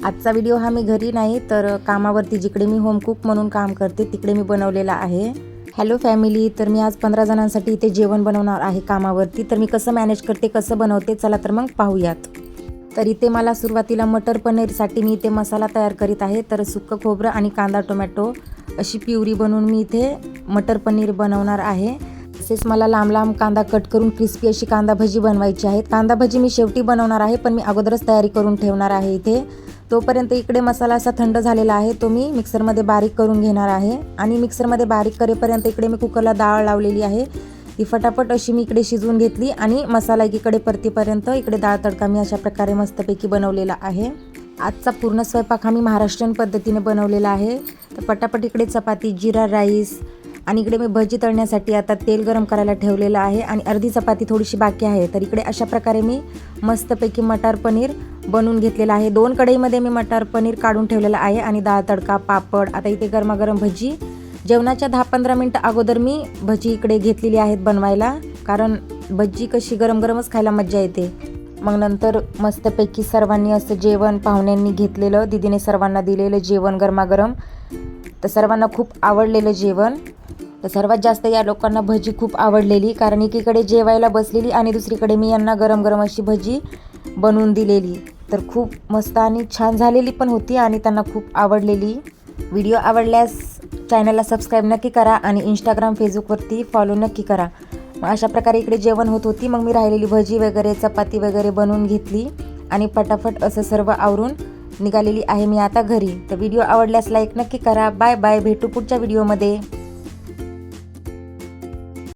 आजचा व्हिडिओ हा मी घरी नाही तर कामावरती जिकडे मी होम कुक म्हणून काम करते तिकडे मी बनवलेला आहे। हॅलो फॅमिली, तर मी आज 15 जणांसाठी इथे जेवण बनवणार आहे कामावरती। तर मी कसं मॅनेज करते, कसं बनवते, चला तर मग पाहूयात। तर इथे मला सुरुवातीला मटर पनीरसाठी मी इथे मसाला तयार करीत आहे। तर सुक्कं खोबरं आणि कांदा टोमॅटो अशी प्युरी बनवून मी इथे मटर पनीर बनवणार आहे। तसेच मला लांब लांब कांदा कट करून क्रिस्पी अशी कांदा भजी बनवायची आहे। कांदा भजी मी शेवटी बनवणार आहे, पण मी अगोदरच तयारी करून ठेवणार आहे इथे। तोपर्यंत इकडे मसाला असा थंड झालेला आहे, तो मी मिक्सरमध्ये बारीक करून घेणार आहे। आणि मिक्सरमध्ये बारीक करेपर्यंत इकडे मी कुकरला डाळ लावलेली आहे, ती फटाफट अशी मी इकडे शिजवून घेतली। आणि मसाला एकीकडे परतीपर्यंत इकडे डाळ तडका मी अशा प्रकारे मस्तपैकी बनवलेला आहे। आजचा पूर्ण स्वयंपाक हा मी महाराष्ट्रीयन पद्धतीने बनवलेला आहे। तर पटापट इकडे चपाती, जिरा राईस आणि इकडे मी भजी तळण्यासाठी आता तेल गरम करायला ठेवलेलं आहे आणि अर्धी चपाती थोडीशी बाकी आहे। तर इकडे अशा प्रकारे मी मस्तपैकी मटार पनीर बनवून घेतलेलं आहे। 2 कढईमध्ये मी मटार पनीर काढून ठेवलेलं आहे आणि डाळ तडका, पापड, आता इथे गरमागरम भजी जेवणाच्या 10-15 मिनिटं अगोदर मी भजी इकडे घेतलेली आहेत बनवायला, कारण भजी कशी गरम गरमच खायला मज्जा येते। मग नंतर मस्तपैकी सर्वांनी असं जेवण पाहुण्यांनी घेतलेलं, दीदीने सर्वांना दिलेलं जेवण गरमागरम, तर सर्वांना खूप आवडलेलं जेवण। तर सर्वात जास्त या लोकांना भजी खूप आवडलेली, कारण एकीकडे जेवायला बसलेली आणि दुसरीकडे मी यांना गरम गरम अशी भजी बनवून दिलेली। तर खूप मस्त आणि छान झालेली पण होती आणि त्यांना खूप आवडलेली। व्हिडिओ आवडल्यास चॅनलला सबस्क्राईब नक्की करा आणि इंस्टाग्राम फेसबुकवरती फॉलो नक्की करा। मग अशा प्रकारे इकडे जेवण होत होती, मग मी राहिलेली भजी वगैरे चपाती वगैरे बनवून घेतली आणि पटापट असं सर्व आवरून निघालेली आहे मी आता घरी। तर व्हिडिओ आवडल्यास लाईक नक्की करा। बाय बाय, भेटू पुढच्या व्हिडिओमध्ये।